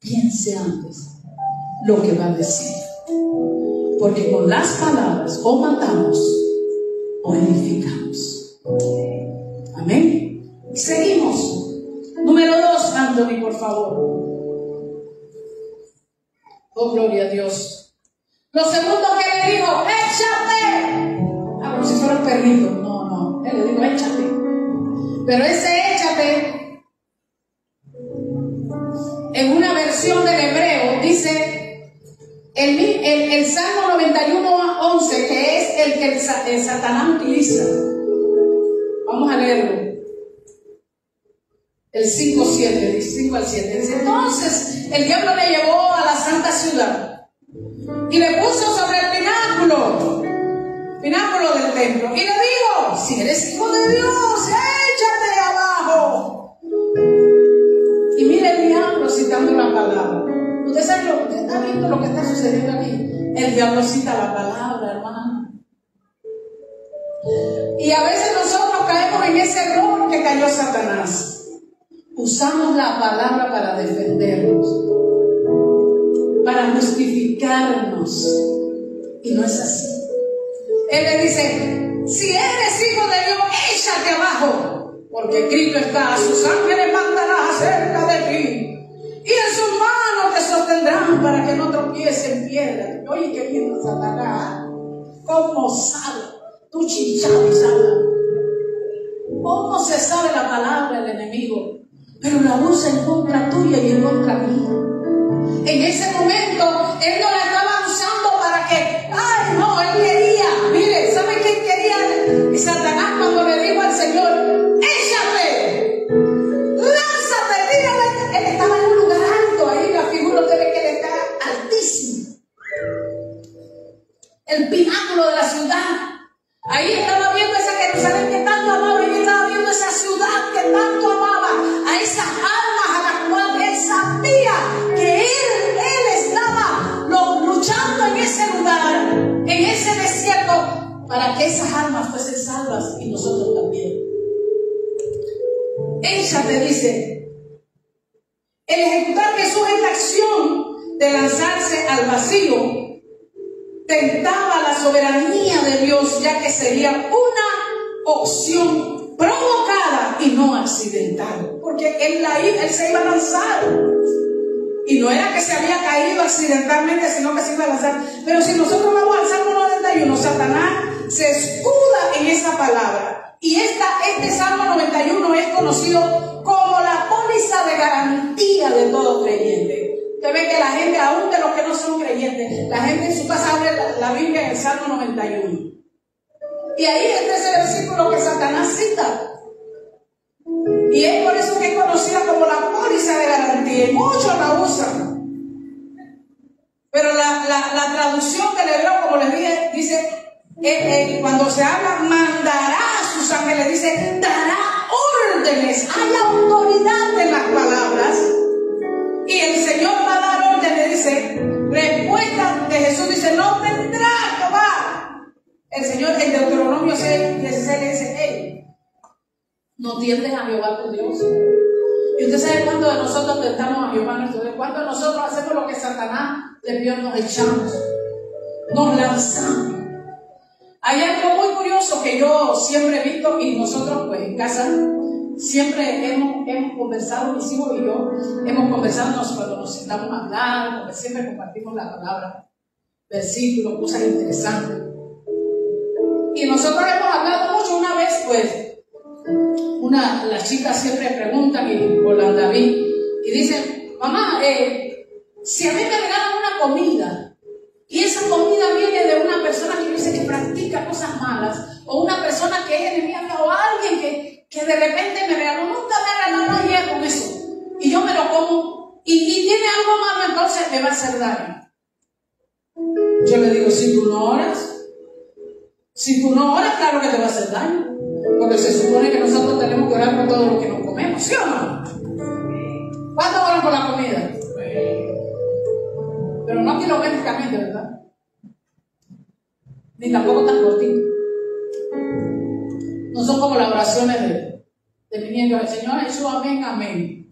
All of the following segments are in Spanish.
piense antes lo que va a decir. Porque con las palabras o matamos o edificamos. Amén. Seguimos. Número 2, Anthony, por favor. Oh, gloria a Dios. Lo segundo que le dijo, échate. Como si fuera un perrito. No. Él le dijo, échate. Pero ese échate, en una versión del hebreo, dice el Salmo 91:11, que es el que el Satanás utiliza. Vamos a leerlo. El 5:7, dice 5 al 7. Dice, entonces el diablo le llevó a la santa ciudad y le puso sobre el pináculo del templo y le dijo, si eres hijo de Dios, échate abajo. Y mire el diablo citando la palabra. Usted sabe usted está viendo lo que está sucediendo aquí. El diablo cita la palabra, hermano. Y a veces nosotros caemos en ese error que cayó Satanás. Usamos la palabra para defendernos, para justificarnos. Y no es así. Él le dice, si eres hijo de Dios, échate abajo, porque escrito está, a sus ángeles mandará acerca de ti, y en sus manos te sostendrán para que no tropieces en piedra. Oye, qué lindo Satanás, cómo sabe, tú chichado sabe, cómo se sabe la palabra del enemigo, pero la usa en contra tuya y en contra mía. En ese momento, él no la estaba usando para que, ay, no, él quería, mire, ¿sabe qué quería? Y Satanás cuando le dijo al Señor, échate, lánzate, dígale, él estaba en un lugar alto, ahí la figura usted ve que él está altísimo. El pináculo de la ciudad, ahí estaba viendo esa Jerusalén que tanto amaba, y estaba viendo esa ciudad que tanto amaba, a esas almas a las cuales él sabía que él estaba luchando en ese lugar, en ese desierto, para que esas almas fuesen salvas y nosotros también. Ella te dice, el ejecutar Jesús esta acción de lanzarse al vacío tentaba la soberanía de Dios, ya que sería una opción provocada y no accidental, porque él se iba a lanzar. Y no era que se había caído accidentalmente, sino que se iba a lanzar. Pero si nosotros vamos al Salmo 91, Satanás se escuda en esa palabra. Y este Salmo 91 es conocido como la póliza de garantía de todo creyente. Usted ve que la gente, aún de los que no son creyentes, la gente en su casa abre la Biblia en el Salmo 91. Y ahí está ese versículo que Satanás cita. Y es por eso que es conocida como la póliza de garantía. Y muchos la usan. Pero la traducción del hebreo, como les dije, dice, cuando se habla, mandará a sus ángeles, dice, dará órdenes. Hay autoridad en las palabras. Y el Señor va a dar órdenes, dice, respuesta de Jesús, dice, no tendrá Jehová. El Señor en Deuteronomio 6:16 le dice, hey, no tiendes a Jehová tu Dios. Y usted sabe cuánto de nosotros tentamos a Jehová nuestro Dios, cuánto de nosotros hacemos lo que Satanás le pidió, nos echamos, nos lanzamos. Hay algo muy curioso que yo siempre he visto, y nosotros pues en casa siempre hemos conversado, mis hijos y yo hemos conversado cuando nos sentamos a hablar, porque siempre compartimos la palabra, versículos, cosas interesantes. Y nosotros hemos hablado mucho. Una vez pues las chicas siempre preguntan, y por la David, y dicen, mamá, si a mí me regalan una comida, y esa comida viene de una persona que dice que practica cosas malas, o una persona que es enemiga mía, o alguien que de repente me regaló, nunca me regaló nada con eso, y yo me lo como, y tiene algo malo, entonces me va a hacer daño. Yo le digo, si tú no oras, claro que te va a hacer daño. Porque se supone que nosotros tenemos que orar por todo lo que nos comemos, ¿sí o no? ¿Cuánto oran por la comida? Pero no kilométricamente, ¿verdad? Ni tampoco tan cortito. No son como las oraciones de mi nieto, el Señor Jesús, amén, amén.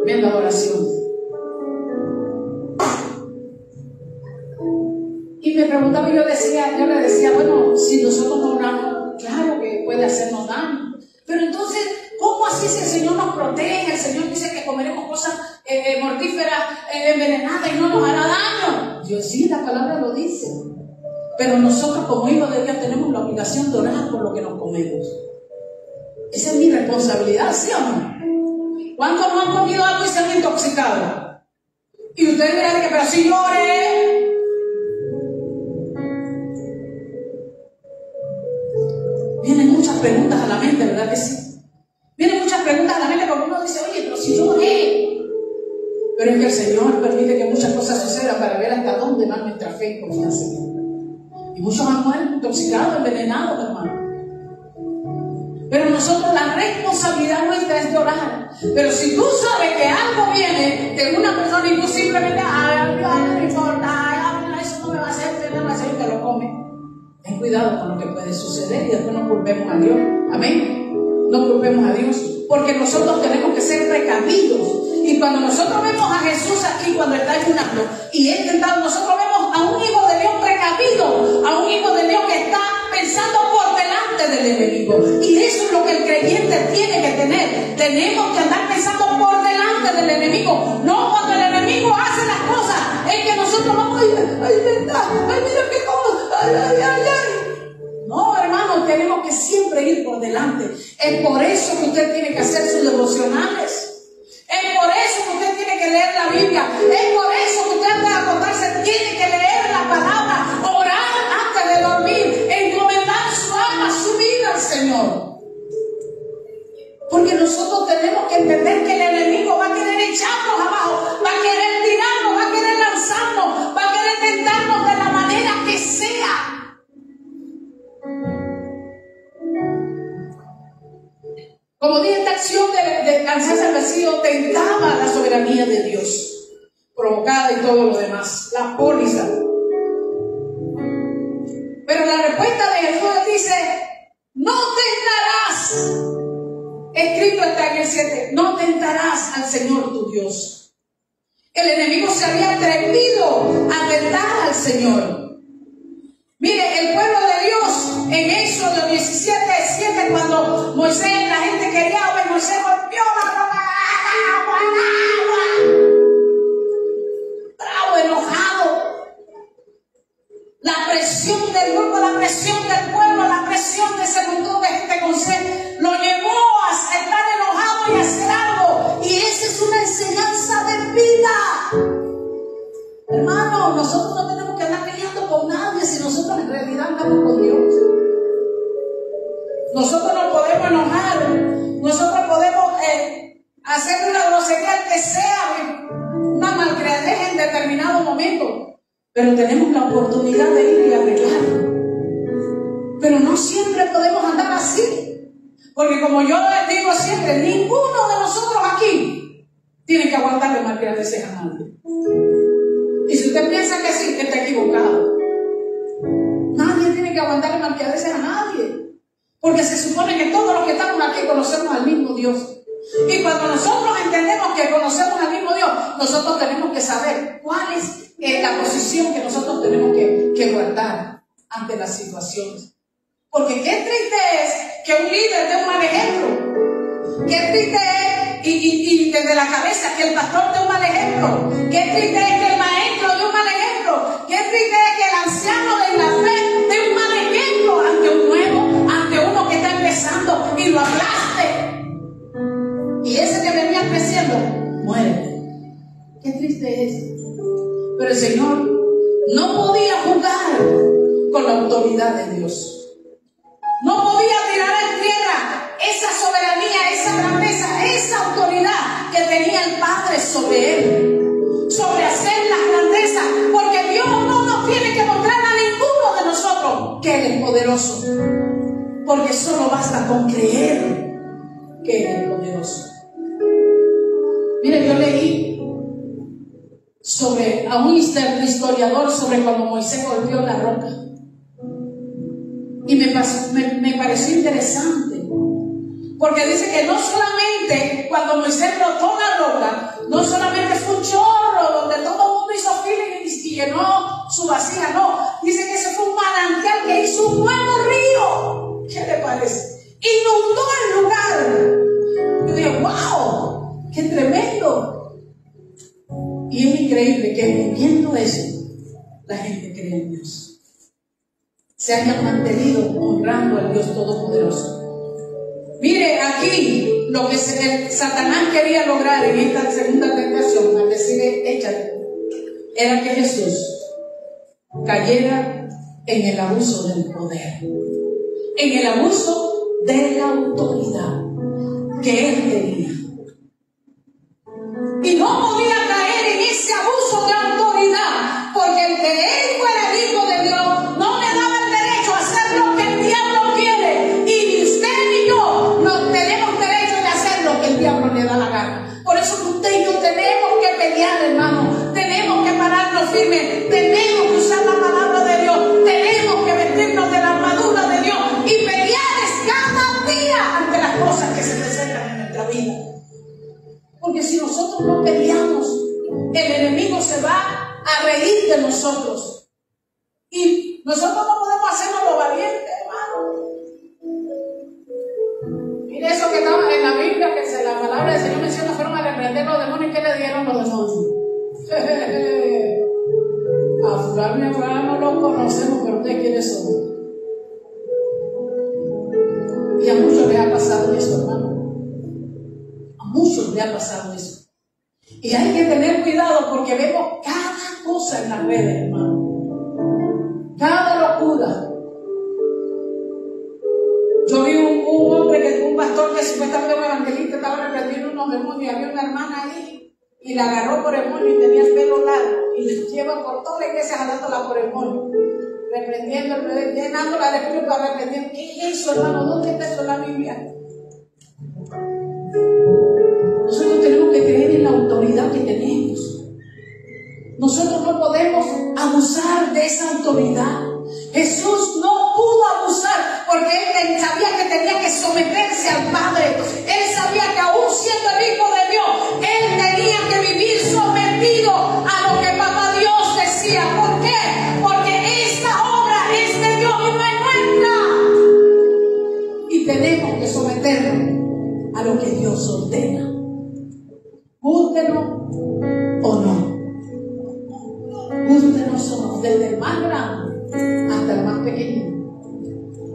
tremenda oración. Y me preguntaba, yo le decía, bueno, si nosotros no oramos, claro que puede hacernos daño. Pero entonces, ¿cómo así si el Señor nos protege? El Señor dice que comeremos cosas mortíferas, envenenadas y no nos hará daño. Dios sí, la palabra lo dice. Pero nosotros como hijos de Dios tenemos la obligación de orar por lo que nos comemos. Esa es mi responsabilidad, ¿sí o no? ¿Cuántos no han comido algo y se han intoxicado? Y ustedes dirán que, pero si yo oré. Vienen muchas preguntas a la mente, ¿verdad que sí? Vienen muchas preguntas a la mente porque uno dice, oye, pero si yo oré. Pero es que el Señor permite que muchas cosas sucedan para ver hasta dónde va nuestra fe y confianza en Él. Y muchos han muerto intoxicados, envenenados, hermano. Pero nosotros, la responsabilidad nuestra es de orar. Pero si tú sabes que algo viene de una persona y tú simplemente, no me importa, eso no me va a hacer, y te lo comes. Ten cuidado con lo que puede suceder y después no culpemos a Dios. Amén. No culpemos a Dios. Porque nosotros tenemos que ser precavidos. Y cuando nosotros vemos a Jesús aquí cuando está ayunando y es tentado, nosotros vemos a un hijo de Dios precavido, a un hijo de Dios que está pensando por delante del enemigo. Y eso es lo que el creyente tiene que tener. Tenemos que andar pensando por delante del enemigo. No cuando el enemigo hace las cosas, es que nosotros vamos, ay, verdad, ay, mira que como, No, hermano, tenemos que siempre ir por delante. Es por eso que usted tiene que hacer sus devocionales. Es por eso que usted tiene que leer la Biblia. Es por eso que usted antes de acostarse tiene que leer la palabra, orar antes de dormir, encomendar su alma, su vida al Señor. Porque nosotros tenemos que entender que el enemigo va a querer echarnos abajo, va a querer tirarnos, va a querer lanzarnos, va a querer tentarnos de la manera que sea. Como dije, esta acción de cansarse al vacío tentaba la soberanía de Dios, provocada y todo lo demás, la póliza. Pero la respuesta de Jesús dice, no tentarás. Escrito está en el 7, no tentarás al Señor tu Dios. El enemigo se había atrevido a tentar al Señor. Mire, el pueblo de Dios en Éxodo 17:7, cuando Moisés, la gente quería agua y Moisés golpeó la roca, agua, bravo, enojado. La presión del grupo, la presión del pueblo, la presión de ese montón de gente con sed lo llevó a estar enojado y a hacer algo. Y esa es una enseñanza de vida. Hermano, nosotros no tenemos que andar peleando con nadie si nosotros en realidad andamos con Dios. Nosotros nos podemos enojar, nosotros podemos hacer una grosería al que sea, una malcriadez en determinado momento, pero tenemos la oportunidad de ir y arreglarlo. Pero no siempre podemos andar así, porque como yo les digo siempre, ninguno de nosotros aquí tiene que aguantarle malcriadeces a nadie. Y si usted piensa que sí, está equivocado. Nadie tiene que aguantarle malcriadeces a nadie. Porque se supone que todos los que estamos aquí conocemos al mismo Dios. Y cuando nosotros entendemos que conocemos al mismo Dios, nosotros tenemos que saber cuál es la posición que nosotros tenemos que guardar ante las situaciones. Porque qué triste es que un líder dé un mal ejemplo. Qué triste es, y desde la cabeza, que el pastor dé un mal ejemplo. Qué triste es que el maestro dé un mal ejemplo. Qué triste es que el anciano de la fe dé un mal ejemplo ante un nuevo, ante uno que está empezando y lo aplaste. Y ese que venía creciendo, muere. Qué triste es. Pero el Señor no podía jugar con la autoridad de Dios. No podía tirar en tierra esa soberanía, esa grandeza, esa autoridad que tenía el Padre sobre él, sobre hacer las grandezas, porque Dios no nos tiene que mostrar a ninguno de nosotros que Él es poderoso, porque solo basta con creer que Él es poderoso. Mire, yo leí a un historiador sobre cuando Moisés golpeó la roca. Y me pareció interesante, Porque dice que no solamente cuando Moisés brotó la roca, no solamente fue un chorro donde todo el mundo hizo fila y llenó su vasija, no. Dice que ese fue un manantial que hizo un nuevo río. ¿Qué le parece? Inundó el lugar. Yo dije, wow, qué tremendo. Y es increíble que viendo eso, la gente cree en Dios. Se hayan mantenido honrando al Dios Todopoderoso. Mire aquí lo que Satanás quería lograr en esta segunda tentación, al decirle échate, era que Jesús cayera en el abuso del poder, en el abuso de la autoridad que él tenía. Y no podía caer en ese abuso de autoridad, porque el que él fuera el hijo de Dios no le daba el derecho a hacer lo que el diablo quiere. Y ni usted ni yo no tenemos derecho de hacer lo que el diablo le da la gana. Por eso que usted y yo tenemos que pelear, hermano. Tenemos que pararnos firmes. Tenemos que usar la palabra de Dios. Tenemos que vestirnos de la armadura de Dios y pelear cada día ante las cosas que se presentan en nuestra vida. Porque si nosotros no peleamos, el enemigo se va a reír de nosotros. Y nosotros no podemos hacernos los valientes, hermano. Mire eso que estaba en la Biblia, que la palabra del Señor menciona, fueron a reprender los demonios. ¿Qué le dieron los demonios? A fulano y a fulano no lo conocemos, pero usted quiénes son. Y a muchos les ha pasado eso, hermano. A muchos les ha pasado eso. Y hay que tener cuidado porque vemos cada cosa en las redes, hermano. Cada locura. Yo vi un hombre, un pastor que supuestamente un evangelista estaba reprendiendo unos demonios y había una hermana ahí y la agarró por el moño y tenía el pelo largo y la lleva por toda la iglesia jalándola por el moño, reprendiéndola, llenándola de culpa, reprendiendo. ¿Qué es eso, hermano? ¿Dónde está eso en la Biblia? Nosotros tenemos que creer en la autoridad que tenemos. Nosotros no podemos abusar de esa autoridad. Jesús no pudo abusar porque él sabía que tenía que someterse al Padre. Él sabía que aún siendo el Hijo de Dios, él tenía que vivir sometido a lo que Papá Dios decía. ¿Por qué? Porque esta obra es de Dios y no es nuestra. Y tenemos que someternos a lo que Dios ordena. Gústenos o no. Gústenos o no, desde el más grande hasta el más pequeño,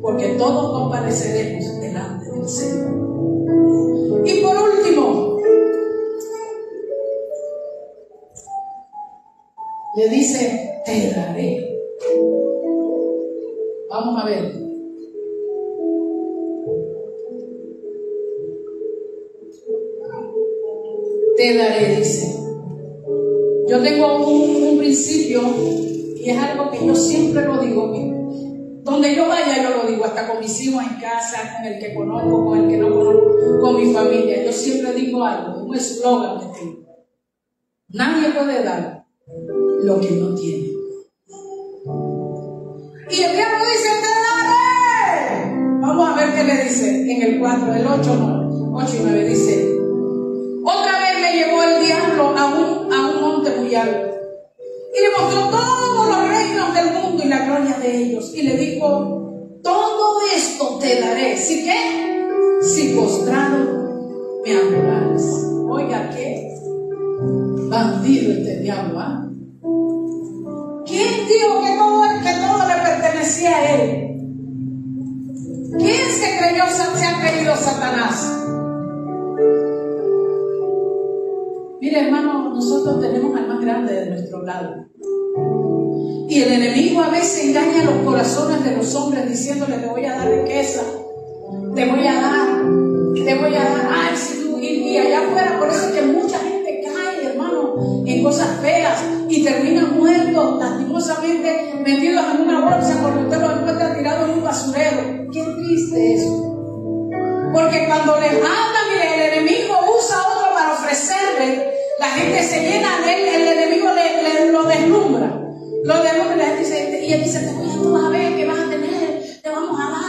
porque todos compareceremos delante del Señor. Y por último, le dice, te daré. Vamos a ver. Te daré, dice. Yo tengo un principio y es algo que yo siempre lo digo, que donde yo vaya yo lo digo, hasta con mis hijos en casa, con el que conozco, con el que no conozco, con mi familia. Yo siempre digo algo, un eslogan que tengo: nadie puede dar lo que no tiene. Y el diablo dice, te daré. Vamos a ver qué le dice en el 4, el 8 y 9 dice: otra vez me llevó el diablo a un monte muy alto y le mostró todos los reinos del mundo y la gloria de ellos, y le dijo, todo esto te daré. ¿Sí qué? Si postrado me adorares. Oiga, ¿qué? Bandido este diablo, ¿ah? ¿Quién dijo que todo le pertenecía a él? ¿Quién se ha creído Satanás? Mire, hermano, nosotros tenemos al más grande de nuestro lado. Y el enemigo a veces engaña los corazones de los hombres diciéndole, te voy a dar riqueza, te voy a dar, ay, si tú, y allá afuera, por eso es que mucha gente cae, hermano, en cosas feas y terminan muertos, lastimosamente metidos en una bolsa porque usted los encuentra tirados en un basurero. Qué triste eso. Porque cuando les habla, mire, el enemigo usa a otro para ofrecerle, la gente se llena de él, el enemigo lo deslumbra. Y él dice, tú vas a ver que vas a tener, te vamos a dar.